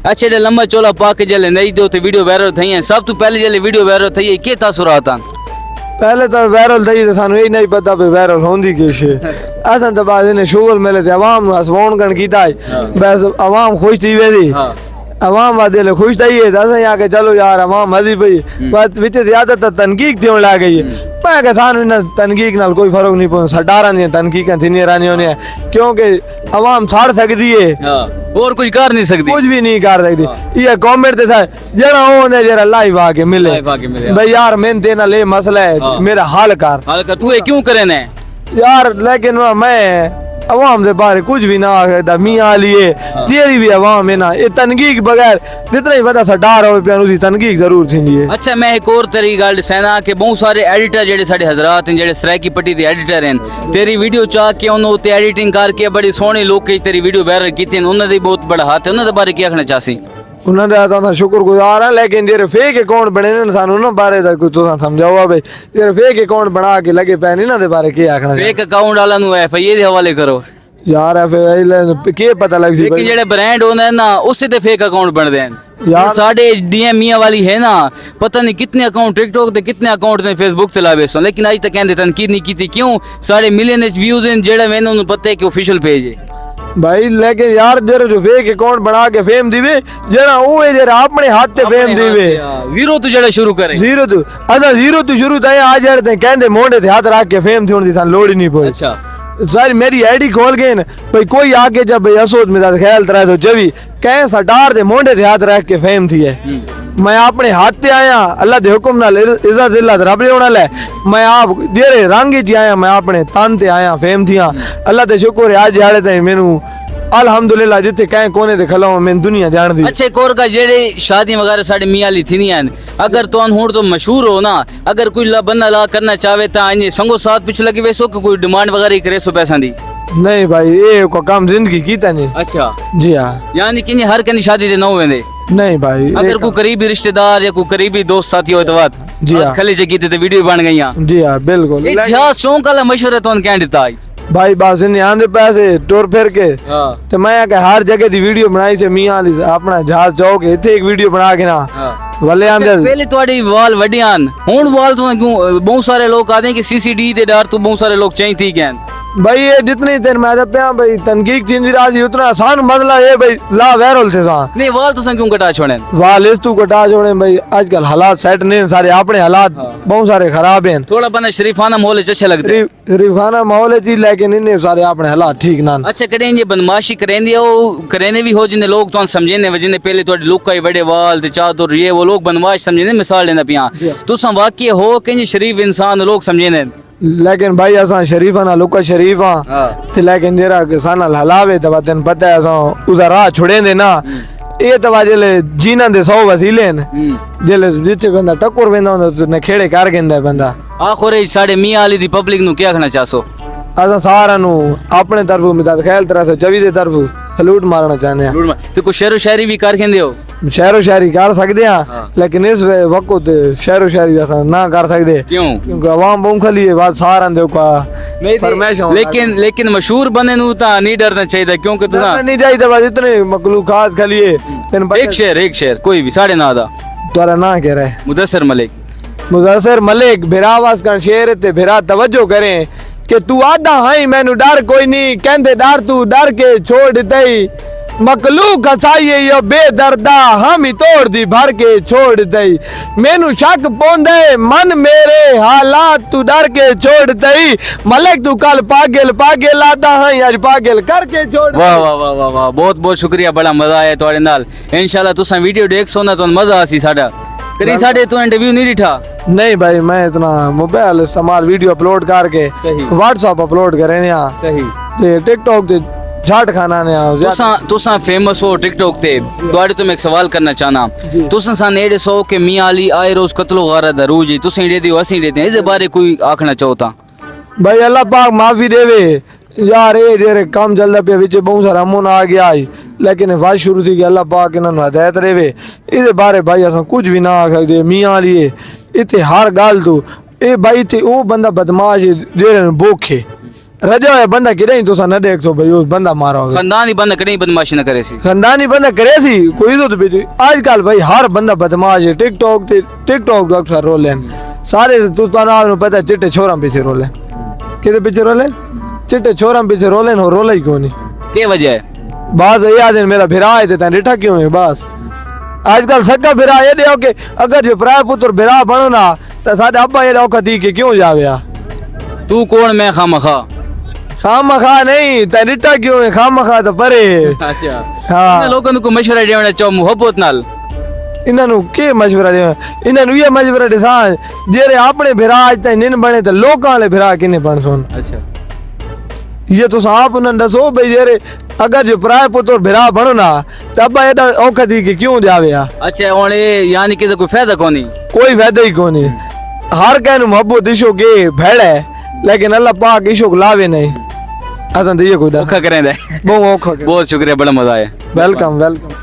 अच्छा जे लंबा चोला पा के जले नहीं दो तो वीडियो वायरल थई है सब तो पहले जले वीडियो वायरल थई है के तासुरात आन पहले तो वायरल थी तो सानू यही नहीं पता भी वायरल होंदी किश असन तो बाद इन्हें शुगर मिले थे अवाम हसवान कन कीता है बस अवाम खुश थी वे थी अवाम वादे ले खुश थी है दस यहाँ के चलो यार अवाम मजी पई बात विच ज्यादा तो तनकीक थी ला गई मैं कह थानू इन तनकीक नाल कोई फर्क नहीं पौंदा सटारा दी तनकीकां थी रानी होने क्योंकि अवाम छाड़ सकदी है और कुछ कर नहीं सकती कुछ भी नहीं कर सकती ये कमेंट ते जरा होने जरा लाइव आके मिले भाई यार मेन देना ले मसला है मेरा हल कर तू ये क्यों करे ने यार लेकिन मैं अवाम दे बारे कुछ भी ना आखदा मियां लिए तेरी भी अवाम है ना ये तनकीक बगैर जितना ही वदा सटार हो पिया उसी तनकीक जरूर थींदी है। अच्छा मैं एक और तेरी गल सेना के बहुत सारे एडिटर जेडे साडे हजरात हैं जेडे सराकी पट्टी दे एडिटर हैं तेरी वीडियो चाह के उन्होंने ते एडिटिंग करके बड़ी सोहनी लोग तेरी वीडियो वायरल कीती उन्होंने दी बहुत बड़ा हाथ है उन्होंने बारे क्या आखना चाहसी उन्होंने तो शुक्रगुजार है लेकिन जेरे फेक अकाउंट बने ने सानू ना बारे दा कुछ तुसा समझाओ भाई जेरे फेक अकाउंट बना के लगे पै नहीं ना दे बारे क्या आखना फेक अकाउंट वाला नु एफआईए दे हवाले करो यार एफआईए के पता लग सी लेकिन जेड़े ब्रांड होंदे हैं ना उससे ते फेक अकाउंट बनदे हैं यार साडे डीएम मियां वाली है ना पता नहीं कितने अकाउंट टिकटॉक ते कितने अकाउंट ने फेसबुक ते लावे सो लेकिन आज तक कहंदे तनकीद नहीं कीती क्यों साडे मिलियन व्यूज हैं जेड़ा मैंने उन्हें पता है कि ऑफिशियल पेज है भाई लेकिन यार जरा जो फेक अकाउंट बना के फेम दीवे जरा वो है जरा अपने हाथ ते फेम दीवे जीरो तो जड़ा शुरू करे जीरो तो अच्छा जीरो तो शुरू था आज यार ते कहंदे मोंडे ते हाथ रख के फेम थी दी सन लोड़ ही नहीं पोई अच्छा सारी मेरी आईडी खोल गए भाई कोई आगे जब भाई असोद में ख्याल तरह तो जभी कह सटार दे मोंडे ते हाथ रख के फेम थी है मैं अपने हाथ ते आया अल्लाह दे हुक्म नाल इज्जत जिल्लत रब ने होना ले मैं आप जेरे रंग च आया मैं अपने तन ते आया फेम थिया अल्लाह दे शुक्र है आज यारे ते मेनू अल्हम्दुलिल्लाह जिथे कहीं कोने ते खलाओ मैं दुनिया जान दी। अच्छा एक और का जेडे शादी वगैरह साडे मियां ली थी नहीं अगर तो हुन तो मशहूर हो ना अगर कोई बंदा ला करना चाहे ता इने संगो साथ पिछ लगी वैसो कोई डिमांड वगैरह करे सो पैसा दी नहीं भाई ये को काम जिंदगी कीता नहीं। अच्छा जी हां यानी कि हर कनी शादी ते न होवेंदे नहीं भाई अगर कोई करीबी रिश्तेदार या कोई करीबी दोस्त साथी हो तो बात जी हां खले जे कीते ते वीडियो बन गईया जी हां बिल्कुल ये जहाज शौक वाला मशवरा तो क्या देता भाई बस इन्हें आंदे पैसे टूर फिर के तो मैं हर जगह दी वीडियो बनाई से मियां अपना जहाज चौक इथे एक वीडियो बना के ना वाले आंदे पहले तुम्हारी वाल वडियान हुन वाल तो क्यों बहुत सारे लोग आते हैं कि सीसीडी दे डर तो बहुत सारे लोग चाहिए थी क्या भाई ये जितनी देर मैं जब पे भाई तनकीक जिंदी राजी उतना आसान मसला ये भाई ला वायरल थे सा नहीं वाल तो क्यों कटा छोड़े वाल इस तू कटा छोड़े भाई आजकल हालात सेट नहीं सारे अपने हालात बहुत सारे खराब हैं थोड़ा बना शरीफाना माहौल अच्छे लगते शरीफाना माहौल थी लेकिन इन्हें सारे अपने हालात ठीक ना अच्छा करें ये बदमाशी करें करें भी हो जिन्हें लोग तो समझे जिन्हें पहले तो लुक आई बड़े वाल ते चादर ये वो लोग बदमाश समझे मिसाल लेना पिया तो वाकई हो कि शरीफ इंसान लोग समझे लेकिन भाई असा शरीफ ना लुका शरीफ हाँ लेकिन जरा साना हलावे तब तेन पता है असा उसा राह छुड़े दे ना ये तब जेले जीना दे 100 वसीले जेले जिथे बंदा टक्कर वेंदा होंदा ने खेड़े कर गेंदा बंदा आखिर साडे मियां वाली दी पब्लिक नु क्या कहना चाहसो असा सारा नु अपने तरफ मिदाद ख्याल तरह से जवी दे तरफ सलूट मारना चाहने हैं तो कुछ शेरो शायरी भी कर खेंदे हो शेरो शायरी कर सकते हैं लेकिन इस वक्त शेरो शायरी असा ना कर सकते क्यों क्योंकि अवाम बौखली है बात सारा दे का फरमाइश लेकिन मशहूर बने नु ता नहीं डरना चाहिए क्योंकि तू नहीं चाहिए बस इतने मखलूकात खलिए एक शेर कोई भी साढ़े ना दा तोरा ना कह रहा है मुदस्सिर मलिक भिरावास का शेर ते भिरा तवज्जो करें कि तू आदा हाई मैनू डर कोई नहीं कहंदे डर तू डर के छोड़ दई मखलूक हसाइए यो बेदर्दा हम ही तोड़ दी भर के छोड़ दई मैनू शक पौंदे मन मेरे हालात तू डर के छोड़ दई मलिक तू कल पागल आदा हाई आज पागल करके छोड़। वाह वाह वाह वाह वाह बहुत बहुत शुक्रिया बड़ा मजा आया तुहाडे नाल इंशाल्लाह तुसा वीडियो देख सो ना तो मजा आसी साडा करी साडे तो इंटरव्यू नहीं दिठा नहीं भाई मैं इतना मोबाइल इस्तेमाल वीडियो अपलोड करके व्हाट्सएप अपलोड करे ने सही ते टिकटॉक ते झाट खाना ने तुसा फेमस हो टिकटॉक ते तुहाडे तो मैं एक सवाल करना चाहना तुसा सान एडे सो के मियां अली आए रोज कत्लो गारत दरूज तुसा एडे दियो असी देते हैं इस बारे कोई आखना चाहो ता भाई अल्लाह पाक माफी देवे यार ये जेरे काम चलदा पे विच बहुत सारा अमन आ गया लेकिन वाज शुरू थी कि अल्लाह पाक इन्हां हदायत रेवे इहदे बारे भाई असां कुछ भी ना आख सकदे मियां लिए इते हर गल तो ए भाई ते ओ बंदा बदमाश जेरे बोखे रजा है बंदा किरे तो सा न देख तो भाई उस बंदा मारा होगा खानदान ही बंदा कहीं बदमाशी न करे सी खानदानी बंदा करे सी कोई तो भी आजकल भाई हर बंदा बदमाश है टिकटॉक अक्सर रोले सारे तू तो पता चिट्टे छोरा पीछे रोले किते पीछे रोले चिट्टे छोरा पीछे रोले हो रोला ही क्यों नहीं क्या वजह है बस याद है मेरा भिरा है तेन रिठा क्यों है बस आजकल सक्का भिरा ये दे के अगर जो प्राय पुत्र भिरा बनो ना तो साडे अब्बा ये औखा दी के क्यों जावे तू कौन मैं खामखा खामखा नहीं तेन रिठा क्यों है खामखा तो परे अच्छा हाँ लोगों को मशवरा देना चाहो मुहब्बत नाल इन्हों के मशवरा दे इन्हों ये मशवरा दिसा जेरे अपने भिरा अज तक निन बने तो लोकां वाले भिरा किने बन सुन अच्छा ये तो आप उन्हें दसो भाई जेरे अगर जो प्राय पुत्र भिरा बनो ना तो अब्बा एडा औखा दी के क्यों जावे अच्छा और यानी कि कोई फायदा कोनी कोई फायदा ही कोनी हर कहनु मोहब्बत इशो के भेड़ है लेकिन अल्लाह पाक इशो को लावे नहीं असन तो ये कोई औखा करें बहुत औखा बहुत शुक्रिया बड़ा मजा आया वेलकम वेलकम